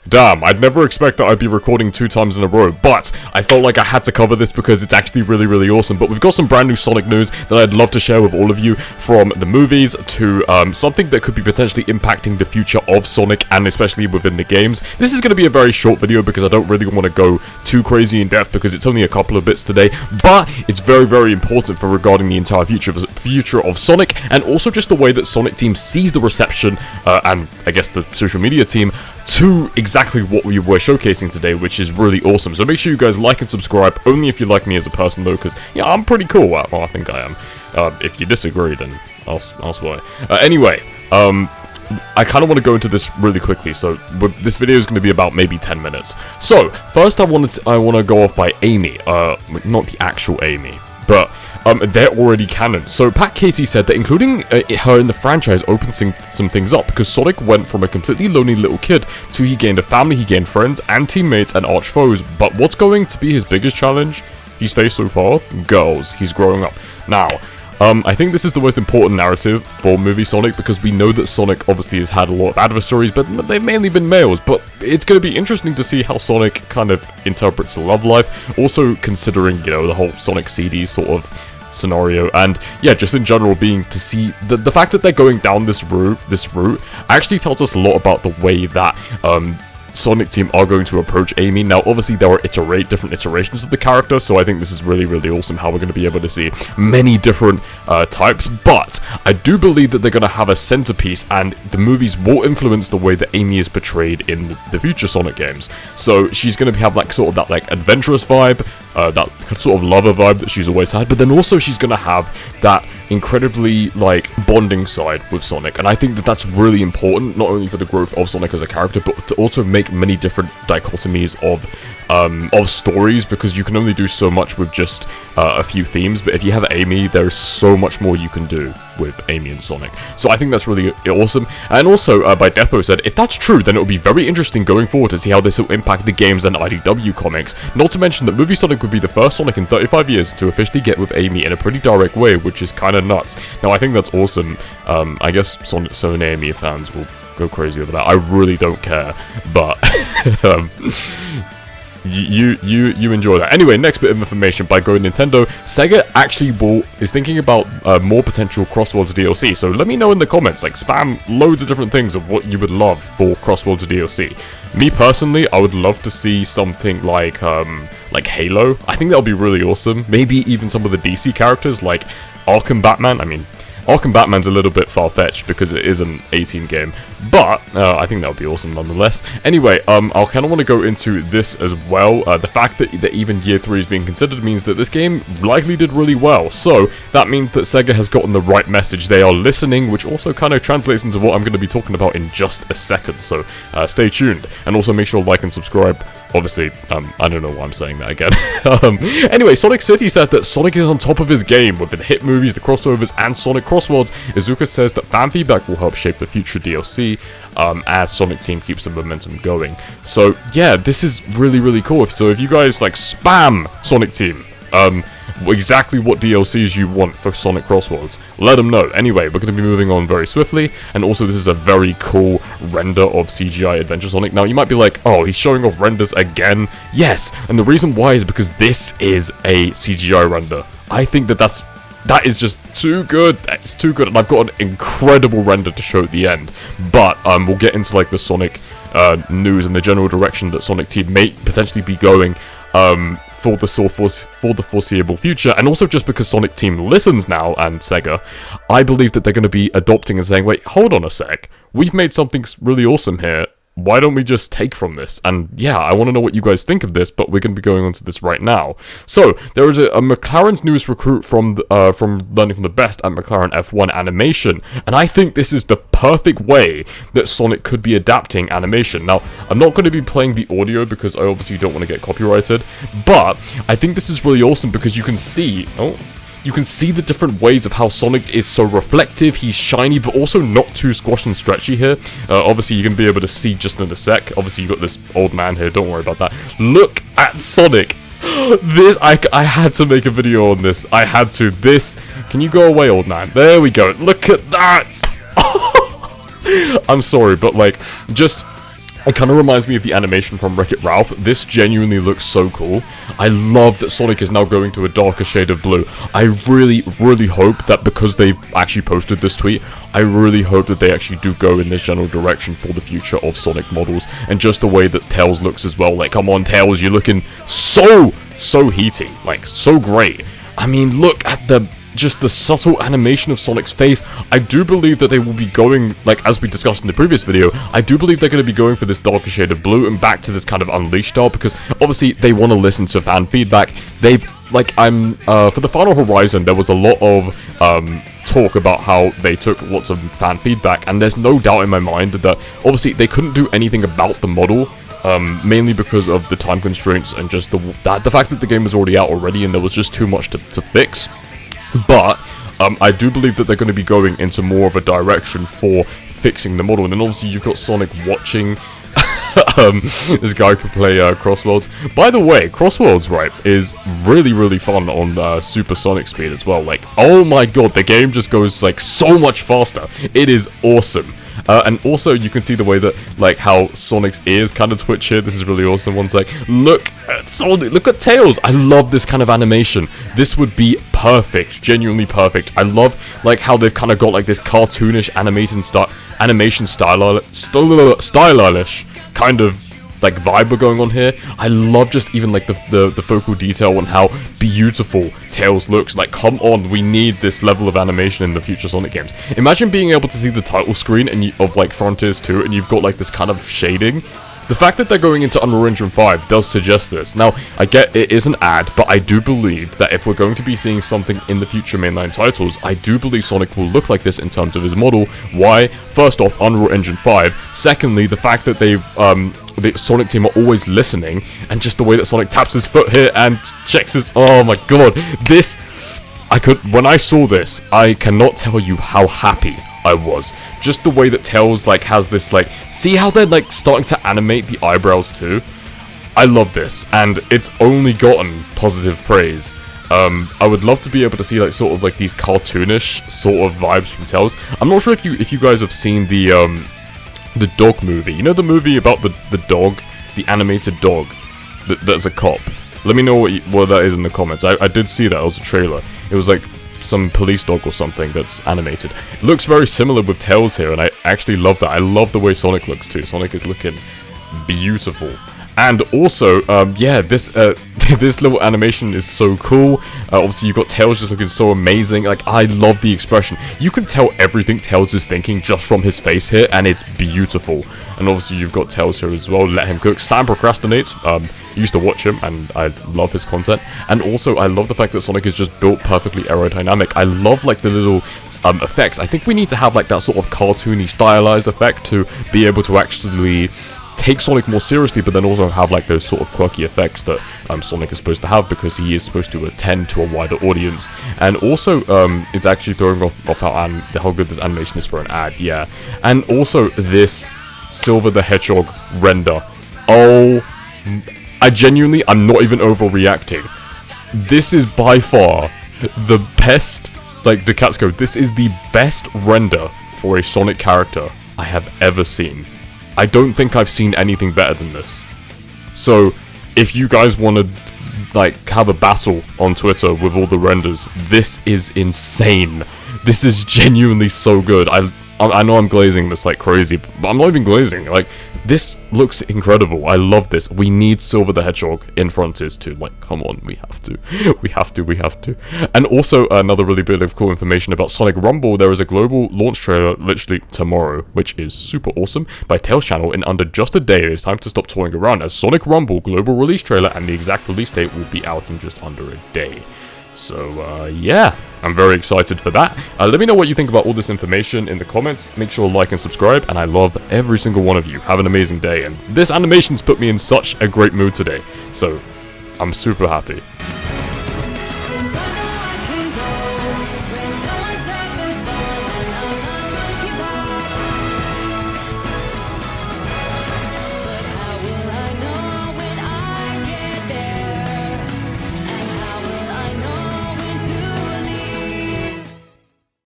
Damn, I'd never expect that I'd be recording 2 times in a row, but I felt like I had to cover this because it's actually really, really awesome. But we've got some brand new Sonic news that I'd love to share with all of you, from the movies to something that could be potentially impacting the future of Sonic, and especially within the games. This is going to be a very short video because I don't really want to go too crazy in depth because it's only a couple of bits today, but it's very, very important for regarding the entire future of Sonic, and also just the way that Sonic Team sees the reception, and I guess the social media team, to exactly what we were showcasing today, which is really awesome. So make sure you guys like and subscribe, only if you like me as a person though, because yeah, I'm pretty cool. Well, I think I am. If you disagree, then I'll swear. Anyway, I kind of want to go into this really quickly, so this video is going to be about maybe 10 minutes. So first, I want to go off by Amy, not the actual Amy, but they're already canon. So Pat Casey said that including her in the franchise opens some things up, because Sonic went from a completely lonely little kid to he gained a family, he gained friends and teammates and arch foes. But what's going to be his biggest challenge he's faced so far? Girls. He's growing up. Now, I think this is the most important narrative for movie Sonic, because we know that Sonic obviously has had a lot of adversaries, but they've mainly been males. But it's going to be interesting to see how Sonic kind of interprets love life, also considering, you know, the whole Sonic CD sort of scenario, and yeah, just in general, being to see the fact that they're going down this route actually tells us a lot about the way that Sonic Team are going to approach Amy. Now, obviously, there are different iterations of the character, so I think this is really, really awesome how we're going to be able to see many different types, but I do believe that they're going to have a centerpiece, and the movies will influence the way that Amy is portrayed in the future Sonic games. So she's going to have like sort of that like adventurous vibe, that sort of lover vibe that she's always had, but then also she's going to have that incredibly like bonding side with Sonic, and I think that that's really important, not only for the growth of Sonic as a character, but to also make many different dichotomies of stories, because you can only do so much with just a few themes. But if you have Amy, there's so much more you can do with Amy and Sonic. So I think that's really awesome. And also, by Depo said, if that's true, then it will be very interesting going forward to see how this will impact the games and IDW comics. Not to mention that Movie Sonic would be the first Sonic in 35 years to officially get with Amy in a pretty direct way, which is kind of nuts. Now, I think that's awesome. I guess so many Amy fans will go crazy over that. I really don't care, but you enjoy that. Anyway, next bit of information by Go Nintendo. Sega actually is thinking about more potential Crossworlds DLC. So let me know in the comments, like spam loads of different things of what you would love for Crossworlds DLC. Me personally, I would love to see something like Halo. I think that would be really awesome. Maybe even some of the DC characters like Arkham Batman. I mean, Arkham Batman's a little bit far-fetched because it is an 18 game, but I think that would be awesome nonetheless. Anyway, I kind of want to go into this as well. The fact that even Year 3 is being considered means that this game likely did really well, so that means that Sega has gotten the right message. They are listening, which also kind of translates into what I'm going to be talking about in just a second, so stay tuned. And also make sure to like and subscribe. Obviously, I don't know why I'm saying that again. Anyway, Sonic City said that Sonic is on top of his game with the hit movies, the crossovers, and Sonic Crossworlds. Izuka says that fan feedback will help shape the future DLC as Sonic Team keeps the momentum going. So, yeah, this is really, really cool. So if you guys, like, spam Sonic Team, exactly what DLCs you want for Sonic Crossworlds, let them know. Anyway, we're going to be moving on very swiftly, and also this is a very cool render of CGI Adventure Sonic. Now, you might be like, oh, he's showing off renders again? Yes, and the reason why is because this is a CGI render. I think that is just too good. It's too good, and I've got an incredible render to show at the end. But we'll get into like the Sonic news and the general direction that Sonic Team may potentially be going for the foreseeable future, and also just because Sonic Team listens now, and Sega, I believe that they're going to be adopting and saying, wait, hold on a sec, we've made something really awesome here. Why don't we just take from this? And yeah, I want to know what you guys think of this, but we're going to be going on to this right now. So, there is a McLaren's newest recruit from Learning from the Best at McLaren F1 Animation, and I think this is the perfect way that Sonic could be adapting animation. Now, I'm not going to be playing the audio because I obviously don't want to get copyrighted, but I think this is really awesome because you can see... You can see the different ways of how Sonic is so reflective, he's shiny, but also not too squashed and stretchy here. Obviously, you're going to be able to see just in a sec. Obviously, you've got this old man here, don't worry about that. Look at Sonic! This, I had to make a video on this. I had to. This, can you go away, old man? There we go. Look at that! I'm sorry, but like, just... It kind of reminds me of the animation from Wreck-It Ralph. This genuinely looks so cool. I love that Sonic is now going to a darker shade of blue. I really, really hope that because they've actually posted this tweet, I really hope that they actually do go in this general direction for the future of Sonic models. And just the way that Tails looks as well. Like, come on, Tails, you're looking so heaty. Like, so great. I mean, look at just the subtle animation of Sonic's face. I do believe that they will be going, like, as we discussed in the previous video, I do believe they're going to be going for this darker shade of blue and back to this kind of Unleashed style, because obviously they want to listen to fan feedback. They've, like, for the Final Horizon, there was a lot of, talk about how they took lots of fan feedback, and there's no doubt in my mind that, obviously, they couldn't do anything about the model, mainly because of the time constraints and just the fact that the game was already out already and there was just too much to fix. But I do believe that they're going to be going into more of a direction for fixing the model. And then obviously you've got Sonic watching this guy could play Crossworlds. By the way, Crossworlds, right, is really, really fun on Super Sonic speed as well. Like, oh my god, the game just goes, like, so much faster. It is awesome. And also, you can see the way that, like, how Sonic's ears kind of twitch here. This is really awesome. One sec. Look at Sonic. Look at Tails. I love this kind of animation. This would be perfect. Genuinely perfect. I love, like, how they've kind of got, like, this cartoonish animation stylish kind of, like, vibe going on here. I love just even, like, the focal detail on how beautiful Tails looks. Like, come on, we need this level of animation in the future Sonic games. Imagine being able to see the title screen of, like, Frontiers 2, and you've got, like, this kind of shading. The fact that they're going into Unreal Engine 5 does suggest this. Now, I get it is an ad, but I do believe that if we're going to be seeing something in the future mainline titles, I do believe Sonic will look like this in terms of his model. Why? First off, Unreal Engine 5. Secondly, the fact that they've, the Sonic team are always listening, and just the way that Sonic taps his foot here and checks his... Oh my god, this... When I saw this, I cannot tell you how happy I was. Just the way that Tails, like, has this, like... See how they're, like, starting to animate the eyebrows, too? I love this, and it's only gotten positive praise. I would love to be able to see, like, sort of, like, these cartoonish sort of vibes from Tails. I'm not sure if you guys have seen the dog movie. You know the movie about the dog? The animated dog that's a cop? Let me know what that is in the comments. I did see that. It was a trailer. It was, like, some police dog or something that's animated. It looks very similar with Tails here, and I actually love that. I love the way Sonic looks too. Sonic is looking beautiful. And also, yeah, this this little animation is so cool. Obviously, you've got Tails just looking so amazing. Like, I love the expression. You can tell everything Tails is thinking just from his face here, and it's beautiful. And obviously, you've got Tails here as well. Let him cook. Sam procrastinates. Used to watch him, and I love his content. And also, I love the fact that Sonic is just built perfectly aerodynamic. I love, like, the little effects. I think we need to have, like, that sort of cartoony, stylized effect to be able to actually take Sonic more seriously, but then also have, like, those sort of quirky effects that Sonic is supposed to have, because he is supposed to attend to a wider audience. And also, it's actually throwing off how good this animation is for an ad, yeah. And also, this Silver the Hedgehog render. Oh, I'm not even overreacting. This is by far the best, like, the Cat's Code, this is the best render for a Sonic character I have ever seen. I don't think I've seen anything better than this. So, if you guys want to, like, have a battle on Twitter with all the renders, this is insane. This is genuinely so good. I know I'm glazing this like crazy, but I'm not even glazing. Like, this looks incredible. I love this. We need Silver the Hedgehog in Frontiers 2. Like, come on, we have to. We have to. And also, another really bit of cool information about Sonic Rumble. There is a global launch trailer literally tomorrow, which is super awesome, by Tails channel. In under just a day, it is time to stop touring around, as Sonic Rumble global release trailer and the exact release date will be out in just under a day. So, yeah, I'm very excited for that. Let me know what you think about all this information in the comments. Make sure to like and subscribe, and I love every single one of you. Have an amazing day, and this animation's put me in such a great mood today. So, I'm super happy.